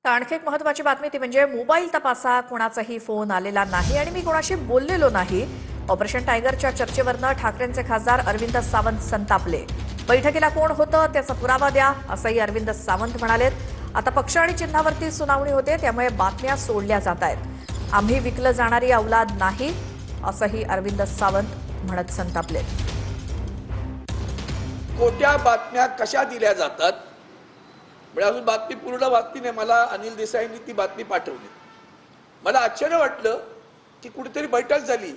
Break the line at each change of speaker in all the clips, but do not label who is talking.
तर आणखी एक महत्त्वाची बातमी ती म्हणजे मोबाईल तपासा, कोणाचाही फोन आलेला नाही आणि मी कोणाशी बोललेलो नाही. ऑपरेशन टायगरच्या चर्चेवरनं ठाकरेंचे खासदार अरविंद सावंत संतापले. बैठकीला कोण होतं त्याचा पुरावा द्या असंही अरविंद सावंत म्हणालेत. आता पक्ष आणि चिन्हावरती सुनावणी होते, त्यामुळे बातम्या सोडल्या जात आहेत. आम्ही विकलं जाणारी औलाद नाही असंही अरविंद सावंत म्हणत संतापले.
खोट्या बातम्या कशा दिल्या जातात म्हणजे अजून बातमी पूर्ण वाचली नाही. मला अनिल देसाईंनी ती बातमी पाठवली. मला आश्चर्य वाटलं की कुठेतरी बैठक झाली,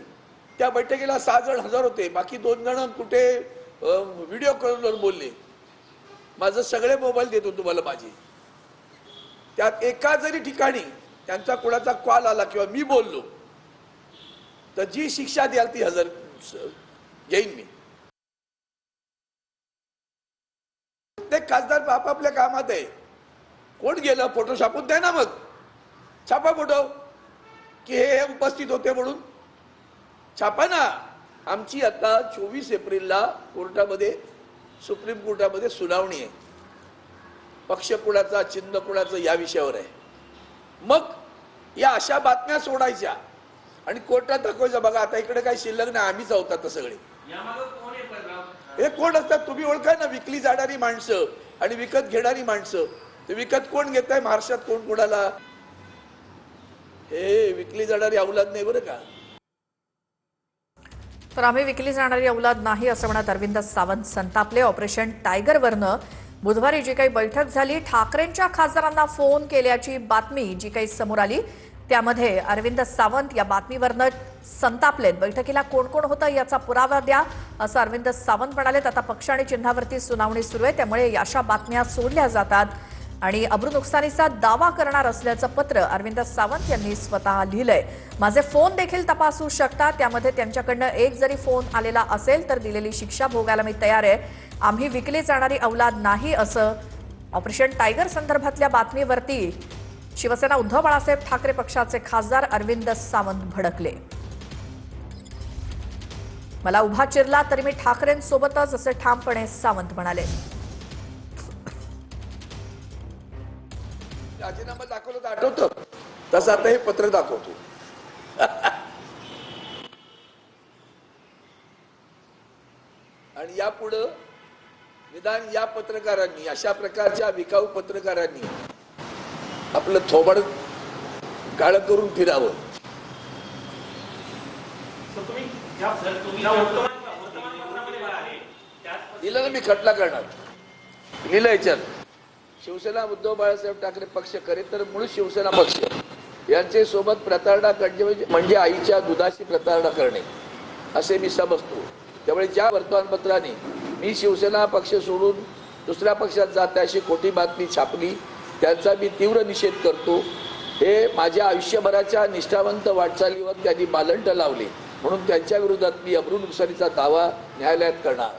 त्या बैठकीला 6 जण हजर होते, बाकी 2 जण कुठे व्हिडिओ कॉलवर बोलले. माझं सगळे मोबाईल देतो तुम्हाला माझे. त्यात एका जरी ठिकाणी त्यांचा कोणाचा कॉल आला किंवा मी बोललो तर जी शिक्षा द्याल ती हजर घेईन मी. प्रत्येक खासदार आपापल्या कामात आहे. कोण गेलं फोटो छापून द्या ना, मग छापा फोटो की हे उपस्थित होते म्हणून छापा ना. आमची आता 24 एप्रिलला कोर्टामध्ये, सुप्रीम कोर्टामध्ये सुनावणी आहे. पक्ष कुणाचा, चिन्ह कुणाचं या विषयावर आहे. मग या अशा बातम्या सोडायच्या आणि कोर्टात दाखवायचं. बघा आता इकडे काही शिल्लक नाही, आम्हीच आहोत आता सगळे. हे कोण असतात तुम्ही ओळखा ना. विकली जाणारी माणसं आणि विकत घेणारी माणसं. ते विकत कोण घेत आहे महाराष्ट्रात, कोण कोणाला? हे विकली जाणारी औलाद नाही बरं का.
तर आम्ही विकली जाणारी औलाद नाही असं म्हणत अरविंद सावंत संतापले. ऑपरेशन टायगरवरनं बुधवारी जी काही बैठक झाली, ठाकरेंच्या खासदारांना फोन केल्याची बातमी जी काही समोर आली, त्यामध्ये अरविंद सावंत या बातमीवरनं संतापलेत. बैठकीला कोण कोण होतं याचा पुरावा द्या असं अरविंद सावंत म्हणालेत. आता पक्ष आणि चिन्हावरती सुनावणी सुरू आहे, त्यामुळे अशा बातम्या सोडल्या जातात आणि अब्रू नुकसानीचा दावा करणार असल्याचं पत्र अरविंद सावंत यांनी स्वतः लिहिलंय. माझे फोन देखील तपासू शकता, त्यामध्ये त्यांच्याकडनं एक जरी फोन आलेला असेल तर दिलेली शिक्षा भोगायला मी तयार आहे. आम्ही विकली जाणारी औलाद नाही असं ऑपरेशन टायगर संदर्भातल्या बातमीवरती शिवसेना उद्धव बाळासाहेब ठाकरे पक्षाचे खासदार अरविंद सावंत भडकले. मला उभा चिरला तरी मी ठाकरेंसोबतच असे ठामपणे सावंत म्हणाले.
राजीनामा दाखवलं तर आठवतं, तसं आता हे पत्र दाखवतो. आणि यापुढं निदान या पत्रकारांनी, अशा प्रकारच्या विकाऊ पत्रकारांनी आपलं थोबड काळं करून फिरावं. दिलं ना, मी खटला करणार. लिहिलं याच्यात शिवसेना उद्धव बाळासाहेब ठाकरे पक्ष करे तर मूळ शिवसेना पक्ष यांचे सोबत प्रतारणा करणे म्हणजे आईच्या दुधाची प्रतारणा करणे असे मी समजतो. त्यामुळे ज्या वर्तमानपत्राने मी शिवसेना पक्ष सोडून दुसऱ्या पक्षात जाते अशी खोटी बातमी छापली, त्यांचा मी तीव्र निषेध करतो. हे माझ्या आयुष्यभराच्या निष्ठावंत वाटचालीवर त्यांनी बालंट लावले, म्हणून त्यांच्या विरोधात मी अब्रू नुकसानीचा दावा न्यायालयात करणार.